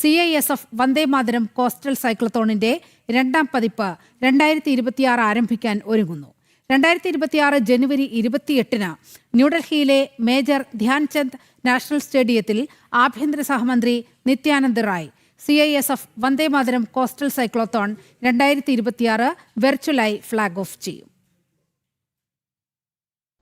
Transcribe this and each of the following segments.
CISF Vande Mataram coastal സൈക്ലത്തോണിന്റെ രണ്ടാം പതിപ്പ് 2026 ആരംഭിക്കാൻ ഒരുങ്ങുന്നു. 2026 ജനുവരി 28-ന് ന്യൂഡൽഹിയിലെ മേജർ ധ്യാൻചന്ദ് നാഷണൽ സ്റ്റേഡിയത്തിൽ ആഭ്യന്തര സഹമന്ത്രി Nityanand Rai CISF Vande Mataram coastal cyclothon 2026 വെർച്വലായി ഫ്ളാഗ് ഓഫ് ചെയ്യും.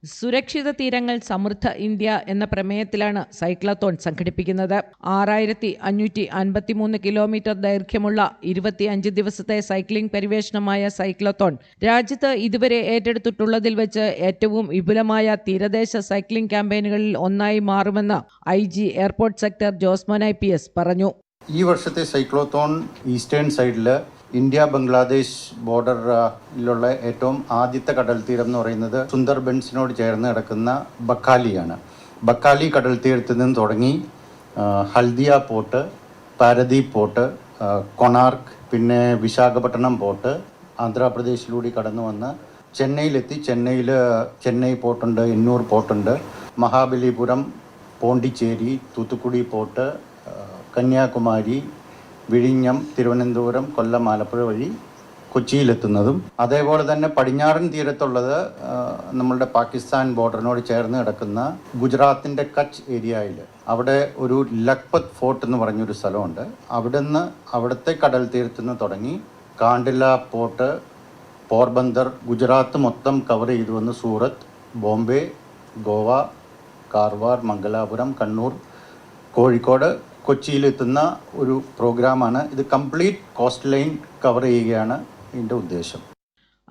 സുരക്ഷിത തീരങ്ങൾ സമൃദ്ധ ഇന്ത്യ എന്ന പ്രമേയത്തിലാണ് സൈക്ലത്തോൺ സംഘടിപ്പിക്കുന്നത്. 6553 കിലോമീറ്റർ ദൈർഘ്യമുള്ള 25 ദിവസത്തെ സൈക്ലിംഗ് പരിവേഷണമായ സൈക്ലത്തോൺ രാജ്യത്ത് ഇതുവരെ ഏറ്റെടുത്തിട്ടുള്ളതിൽ വെച്ച് ഏറ്റവും വിപുലമായ തീരദേശ സൈക്ലിംഗ് ക്യാമ്പയിനുകളിൽ ഒന്നായി മാറുമെന്ന് IG airport sector Josmon IPS പറഞ്ഞു. ഈ വർഷത്തെ സൈക്ലോത്തോൺ ഈസ്റ്റേൺ സൈഡിൽ ഇന്ത്യ ബംഗ്ലാദേശ് ബോർഡറിലുള്ള ഏറ്റവും ആദ്യത്തെ കടൽ തീരം എന്ന് പറയുന്നത് സുന്ദർബൻസിനോട് ചേർന്ന് കിടക്കുന്ന ബക്കാലിയാണ്. ബക്കാലി കടൽ തീരത്ത് നിന്ന് തുടങ്ങി ഹൽദിയ പോർട്ട്, പാരദീപ് പോർട്ട്, കൊണാർക്ക്, പിന്നെ വിശാഖപട്ടണം പോർട്ട്, ആന്ധ്രാപ്രദേശിലൂടെ കടന്നു വന്ന് ചെന്നൈയിലെത്തി. ചെന്നൈ പോർട്ടുണ്ട്, എന്നൂർ പോർട്ടുണ്ട്, മഹാബലിപുരം, പോണ്ടിച്ചേരി, തൂത്തുക്കുടി പോർട്ട്, കന്യാകുമാരി, വിഴിഞ്ഞം, തിരുവനന്തപുരം, കൊല്ലം, ആലപ്പുഴ വഴി കൊച്ചിയിലെത്തുന്നതും. അതേപോലെ തന്നെ പടിഞ്ഞാറൻ തീരത്തുള്ളത് നമ്മളുടെ പാകിസ്ഥാൻ ബോർഡറിനോട് ചേർന്ന് കിടക്കുന്ന ഗുജറാത്തിൻ്റെ കച്ച് ഏരിയയിൽ അവിടെ ഒരു ലഖ്പത് ഫോർട്ട് എന്ന് പറഞ്ഞൊരു സ്ഥലമുണ്ട്. അവിടുത്തെ കടൽ തീരത്തുനിന്ന് തുടങ്ങി കാണ്ടില പോർട്ട്, പോർബന്ദർ, ഗുജറാത്ത് മൊത്തം കവർ ചെയ്തു വന്ന് സൂറത്ത്, ബോംബെ, ഗോവ, കാർവാർ, മംഗലാപുരം, കണ്ണൂർ, കോഴിക്കോട്, കൊച്ചിയിലെത്തുന്ന ഒരു പ്രോഗ്രാമാണ്. ഇത് കംപ്ലീറ്റ് കോസ്റ്റ് ലൈൻ കവർ ചെയ്യുകയാണ് ഇതിൻ്റെ ഉദ്ദേശം.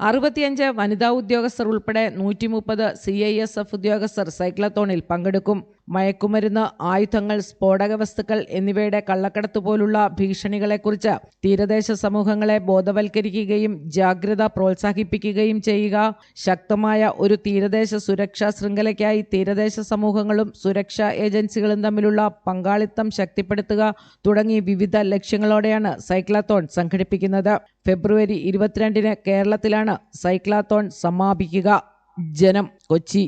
65 വനിതാ ഉദ്യോഗസ്ഥർ ഉൾപ്പെടെ 130 CISF ഉദ്യോഗസ്ഥർ സൈക്ലത്തോണിൽ പങ്കെടുക്കും. മയക്കുമരുന്ന്, ആയുധങ്ങൾ, സ്ഫോടക വസ്തുക്കൾ എന്നിവയുടെ കള്ളക്കടത്ത് പോലുള്ള ഭീഷണികളെക്കുറിച്ച് തീരദേശ സമൂഹങ്ങളെ ബോധവൽക്കരിക്കുകയും ജാഗ്രത പ്രോത്സാഹിപ്പിക്കുകയും ചെയ്യുക, ശക്തമായ ഒരു തീരദേശ സുരക്ഷാ ശൃംഖലയ്ക്കായി തീരദേശ സമൂഹങ്ങളും സുരക്ഷാ ഏജൻസികളും തമ്മിലുള്ള പങ്കാളിത്തം ശക്തിപ്പെടുത്തുക തുടങ്ങി വിവിധ ലക്ഷ്യങ്ങളോടെയാണ് സൈക്ലത്തോൺ സംഘടിപ്പിക്കുന്നത്. ഫെബ്രുവരി 22-ന് കേരളത്തിലാണ് സൈക്ലത്തോൺ സമാപിക്കുക. ജനം, കൊച്ചി.